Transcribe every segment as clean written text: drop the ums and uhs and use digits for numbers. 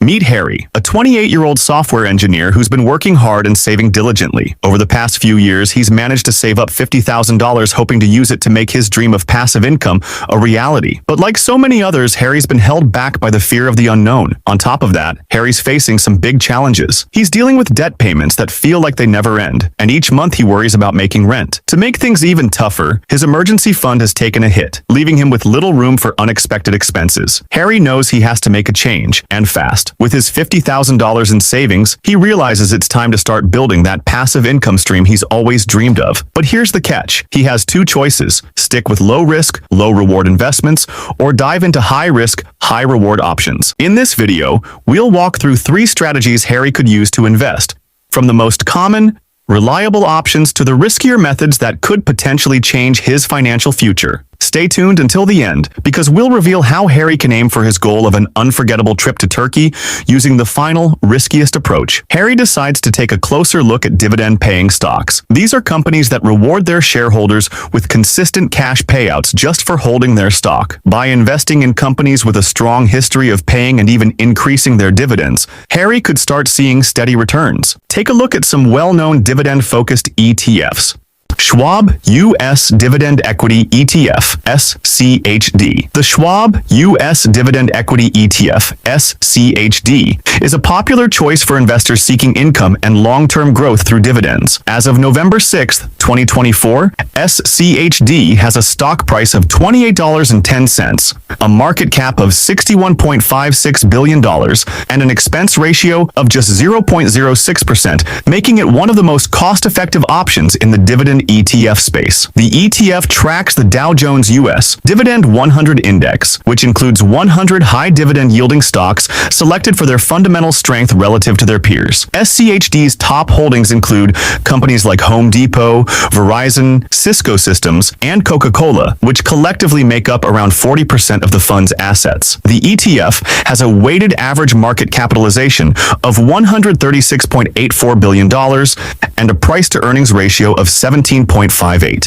Meet Harry, a 28-year-old software engineer who's been working hard and saving diligently. Over the past few years, he's managed to save up $50,000 hoping to use it to make his dream of passive income a reality. But like so many others, Harry's been held back by the fear of the unknown. On top of that, Harry's facing some big challenges. He's dealing with debt payments that feel like they never end, and each month he worries about making rent. To make things even tougher, his emergency fund has taken a hit, leaving him with little room for unexpected expenses. Harry knows he has to make a change, and fast. With his $50,000 in savings, he realizes it's time to start building that passive income stream he's always dreamed of. But here's the catch. He has two choices: stick with low-risk, low-reward investments, or dive into high-risk, high-reward options. In this video, we'll walk through 3 strategies Harry could use to invest, from the most common, reliable options to the riskier methods that could potentially change his financial future. Stay tuned until the end, because we'll reveal how Harry can aim for his goal of an unforgettable trip to Turkey using the final, riskiest approach. Harry decides to take a closer look at dividend-paying stocks. These are companies that reward their shareholders with consistent cash payouts just for holding their stock. By investing in companies with a strong history of paying and even increasing their dividends, Harry could start seeing steady returns. Take a look at some well-known dividend-focused ETFs. Schwab U.S. Dividend Equity ETF, SCHD. The Schwab U.S. Dividend Equity ETF, SCHD, is a popular choice for investors seeking income and long-term growth through dividends. As of November 6, 2024, SCHD has a stock price of $28.10, a market cap of $61.56 billion, and an expense ratio of just 0.06%, making it one of the most cost-effective options in the dividend ETF space. The ETF tracks the Dow Jones U.S. Dividend 100 Index, which includes 100 high dividend yielding stocks selected for their fundamental strength relative to their peers. SCHD's top holdings include companies like Home Depot, Verizon, Cisco Systems, and Coca-Cola, which collectively make up around 40% of the fund's assets. The ETF has a weighted average market capitalization of $136.84 billion and a price-to-earnings ratio of 17.58.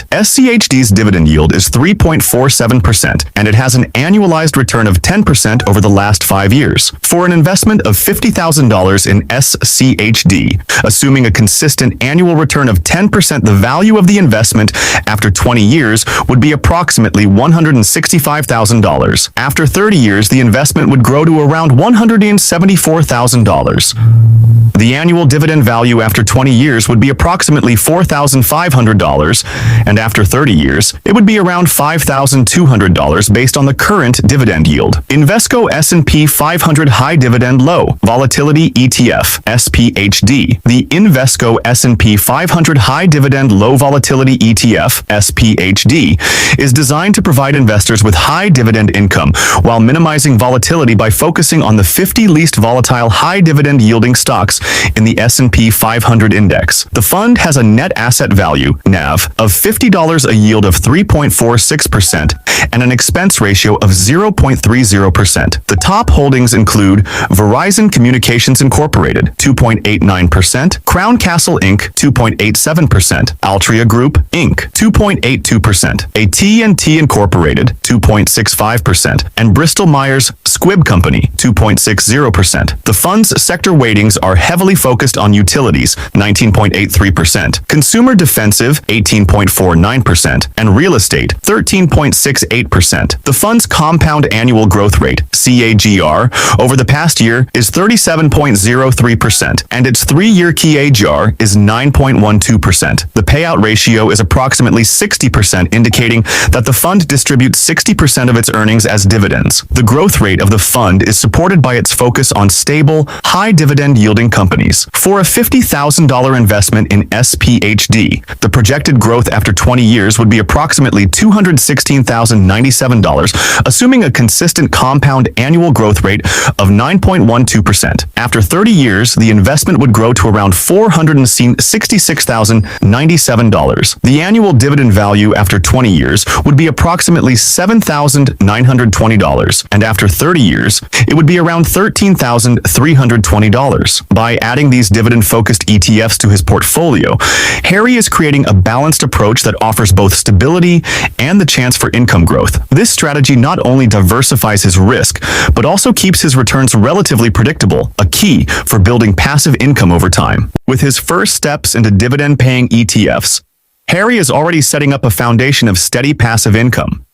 SCHD's dividend yield is 3.47%, and it has an annualized return of 10% over the last 5 years. For an investment of $50,000 in SCHD, assuming a consistent annual return of 10%, the value of the investment after 20 years would be approximately $165,000. After 30 years, the investment would grow to around $174,000. The annual dividend value after 20 years would be approximately $4,500, and after 30 years, it would be around $5,200 based on the current dividend yield. Invesco S&P 500 High Dividend Low Volatility ETF, SPHD. The Invesco S&P 500 High Dividend Low Volatility ETF, SPHD, is designed to provide investors with high dividend income while minimizing volatility by focusing on the 50 least volatile high dividend yielding stocks in the S&P 500 index. The fund has a net asset value, NAV, of $50, a yield of 3.46%, and an expense ratio of 0.30%. The top holdings include Verizon Communications Incorporated, 2.89%, Crown Castle Inc., 2.87%, Altria Group, Inc., 2.82%, AT&T Incorporated, 2.65%, and Bristol-Myers Squibb Company, 2.60%. The fund's sector weightings are heavily focused on utilities, 19.83%, consumer defensive, 18.49%, and real estate, 13.68%. The fund's compound annual growth rate, CAGR, over the past year is 37.03%, and its 3-year CAGR is 9.12%. The payout ratio is approximately 60%, indicating that the fund distributes 60% of its earnings as dividends. The growth rate of the fund is supported by its focus on stable, high dividend yielding companies. For a $50,000 investment in SPHD, the projected growth after 20 years would be approximately $216,097, assuming a consistent compound annual growth rate of 9.12%. After 30 years, the investment would grow to around $466,097. The annual dividend value after 20 years would be approximately $7,920, and after 30 years, it would be around $13,320. By By adding these dividend-focused ETFs to his portfolio, Harry is creating a balanced approach that offers both stability and the chance for income growth. This strategy not only diversifies his risk, but also keeps his returns relatively predictable, a key for building passive income over time. With his first steps into dividend-paying ETFs, Harry is already setting up a foundation of steady passive income.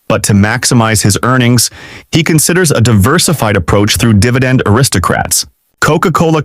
But to maximize his earnings, he considers a diversified approach through dividend aristocrats. Coca-Cola,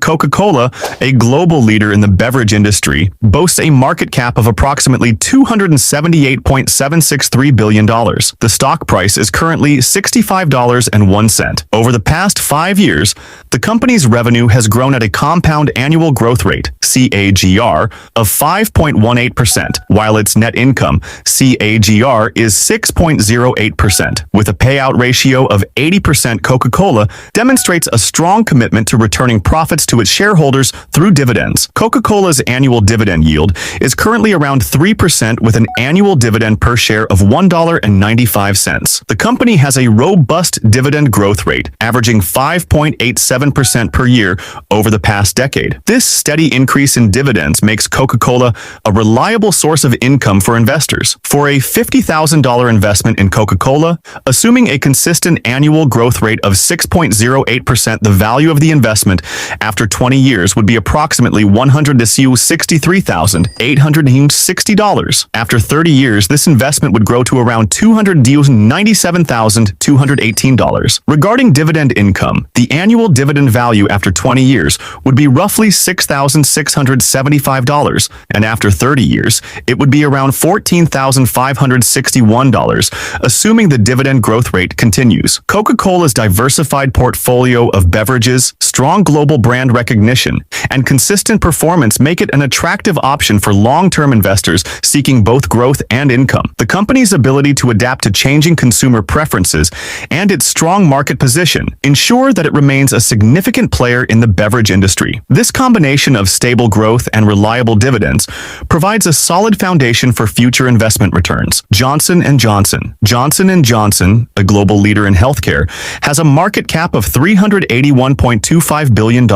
a global leader in the beverage industry, boasts a market cap of approximately $278.763 billion. The stock price is currently $65.01. Over the past 5 years, the company's revenue has grown at a compound annual growth rate, CAGR, of 5.18%, while its net income, CAGR, is 6.08%. With a payout ratio of 80%, Coca-Cola demonstrates a strong commitment to returning profits to its shareholders through dividends. Coca-Cola's annual dividend yield is currently around 3% with an annual dividend per share of $1.95. The company has a robust dividend growth rate, averaging 5.87% per year over the past decade. This steady increase in dividends makes Coca-Cola a reliable source of income for investors. For a $50,000 investment in Coca-Cola, assuming a consistent annual growth rate of 6.08%, the value of the investment after 20 years would be approximately $163,860. After 30 years, this investment would grow to around $297,218. Regarding dividend income, the annual dividend value after 20 years would be roughly $6,675, and after 30 years, it would be around $14,561, assuming the dividend growth rate continues. Coca-Cola's diversified portfolio of beverages, strong global brand recognition, and consistent performance make it an attractive option for long-term investors seeking both growth and income. The company's ability to adapt to changing consumer preferences and its strong market position ensure that it remains a significant player in the beverage industry. This combination of stable growth and reliable dividends provides a solid foundation for future investment returns. Johnson & Johnson. Johnson & Johnson, a global leader in healthcare, has a market cap of $381.25 billion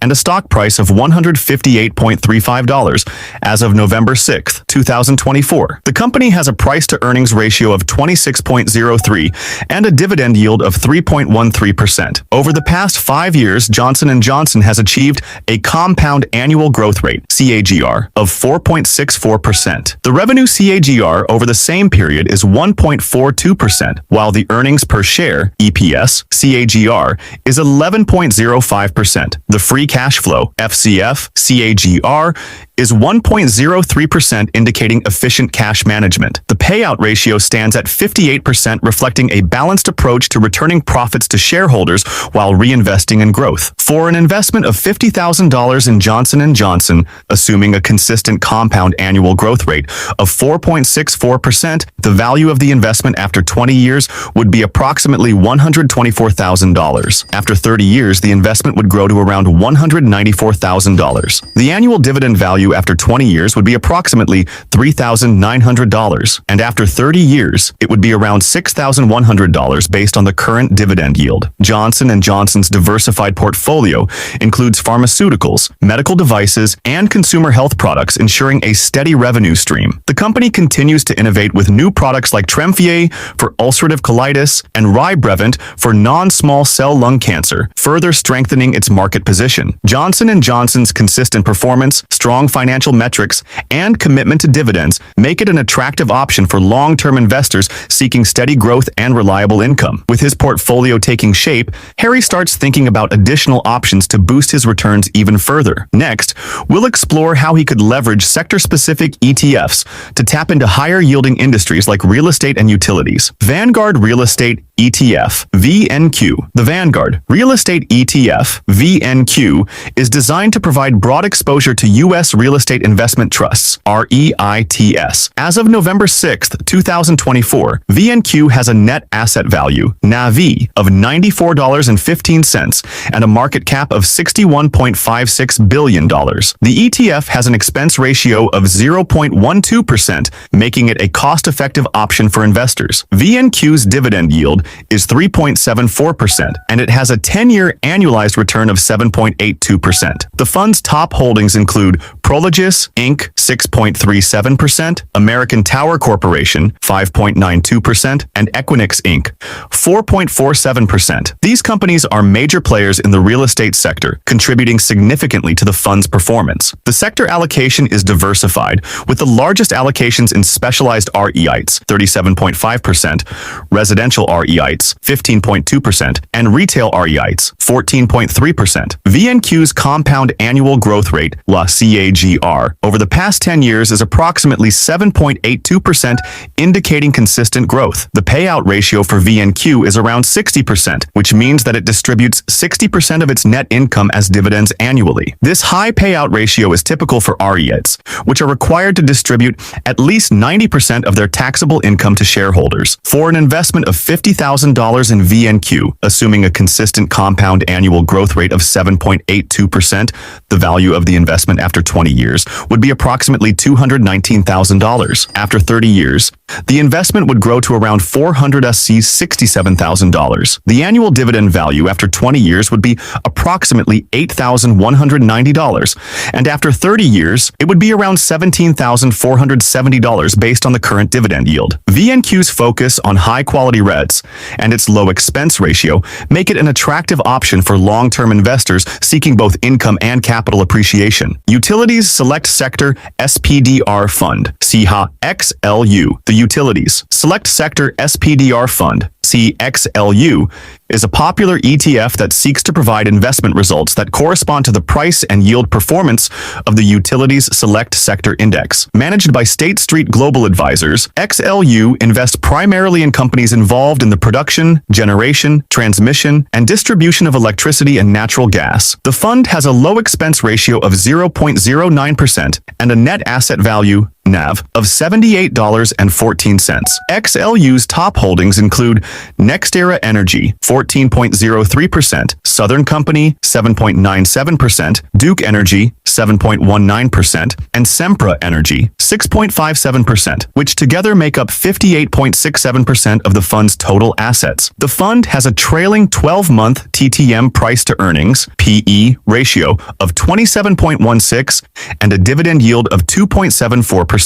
and a stock price of $158.35 as of November 6, 2024. The company has a price-to-earnings ratio of 26.03 and a dividend yield of 3.13%. Over the past 5 years, Johnson & Johnson has achieved a compound annual growth rate, CAGR, of 4.64%. The revenue CAGR over the same period is 1.42%, while the earnings per share, EPS, CAGR, is 11.05%. The free cash flow, FCF, CAGR, is 1.03%, indicating efficient cash management. The payout ratio stands at 58%, reflecting a balanced approach to returning profits to shareholders while reinvesting in growth. For an investment of $50,000 in Johnson & Johnson, assuming a consistent compound annual growth rate of 4.64%, the value of the investment after 20 years would be approximately $124,000. After 30 years, the investment would grow to around $194,000. The annual dividend value after 20 years would be approximately $3,900, and after 30 years, it would be around $6,100 based on the current dividend yield. Johnson & Johnson's diversified portfolio includes pharmaceuticals, medical devices, and consumer health products, ensuring a steady revenue stream. The company continues to innovate with new products like Tremfya for ulcerative colitis and Rybrevant for non-small cell lung cancer, further strengthening its market position. Johnson & Johnson's consistent performance, strong financial metrics, and commitment to dividends make it an attractive option for long-term investors seeking steady growth and reliable income. With his portfolio taking shape, Harry starts thinking about additional options to boost his returns even further. Next, we'll explore how he could leverage sector-specific ETFs to tap into higher-yielding industries like real estate and utilities. Vanguard Real Estate ETF, VNQ. The Vanguard Real Estate ETF, VNQ, is designed to provide broad exposure to U.S. real estate investment trusts, REITs. As of November 6, 2024, VNQ has a net asset value, NAV, of $94.15 and a market cap of $61.56 billion. The ETF has an expense ratio of 0.12%, making it a cost-effective option for investors. VNQ's dividend yield is 3.74%, and it has a 10-year annualized return of 7.82%. The fund's top holdings include Prologis, Inc., 6.37%, American Tower Corporation, 5.92%, and Equinix, Inc., 4.47%. These companies are major players in the real estate sector, contributing significantly to the fund's performance. The sector allocation is diversified, with the largest allocations in specialized REITs, 37.5%, residential REITs, 15.2%, and retail REITs, 14.3%. VNQ's compound annual growth rate, CAGR, over the past 10 years is approximately 7.82%, indicating consistent growth. The payout ratio for VNQ is around 60%, which means that it distributes 60% of its net income as dividends annually. This high payout ratio is typical for REITs, which are required to distribute at least 90% of their taxable income to shareholders. For an investment of $50,000 in VNQ, assuming a consistent compound annual growth rate of 7.82%, the value of the investment after 20 years would be approximately $219,000. After 30 years, the investment would grow to around $467,000. The annual dividend value after 20 years would be approximately $8,190, and after 30 years, it would be around $17,470 based on the current dividend yield. VNQ's focus on high-quality REITs and its low expense ratio make it an attractive option for long-term investors seeking both income and capital appreciation. Utilities Select Sector SPDR Fund, SIHA XLU. The Utilities Select Sector SPDR Fund, CXLU, is a popular ETF that seeks to provide investment results that correspond to the price and yield performance of the Utilities Select Sector Index. Managed by State Street Global Advisors, XLU invests primarily in companies involved in the production, generation, transmission, and distribution of electricity and natural gas. The fund has a low expense ratio of 0.09% and a net asset value NAV of $78.14. XLU's top holdings include NextEra Energy, 14.03%, Southern Company, 7.97%, Duke Energy, 7.19%, and Sempra Energy, 6.57%, which together make up 58.67% of the fund's total assets. The fund has a trailing 12-month TTM price-to-earnings (PE) ratio of 27.16 and a dividend yield of 2.74%.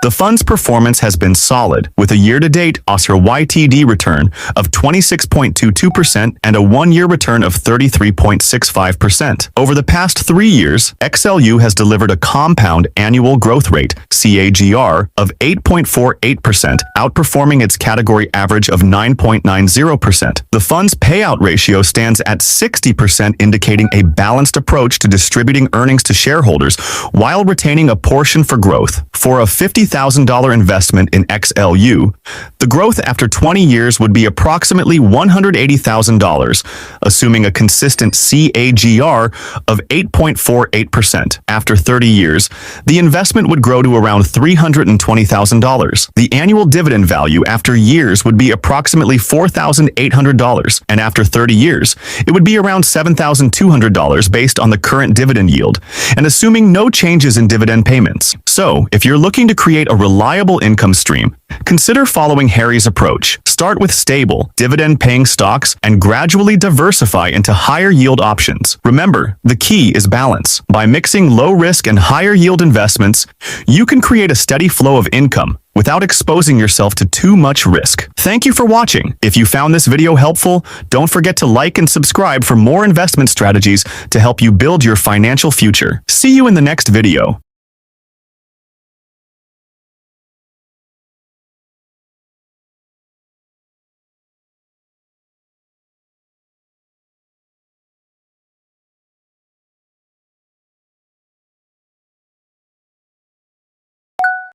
The fund's performance has been solid, with a year-to-date Oscar YTD return of 26.22% and a one-year return of 33.65%. Over the past 3 years, XLU has delivered a compound annual growth rate, CAGR, of 8.48%, outperforming its category average of 9.90%. The fund's payout ratio stands at 60%, indicating a balanced approach to distributing earnings to shareholders while retaining a portion for growth. For a $50,000 investment in XLU, the growth after 20 years would be approximately $180,000, assuming a consistent CAGR of 8.48%. After 30 years, the investment would grow to around $320,000. The annual dividend value after years would be approximately $4,800, and after 30 years, it would be around $7,200 based on the current dividend yield, and assuming no changes in dividend payments. So, if you're looking to create a reliable income stream, consider following Harry's approach. Start with stable, dividend-paying stocks and gradually diversify into higher-yield options. Remember, the key is balance. By mixing low-risk and higher-yield investments, you can create a steady flow of income without exposing yourself to too much risk. Thank you for watching. If you found this video helpful, don't forget to like and subscribe for more investment strategies to help you build your financial future. See you in the next video.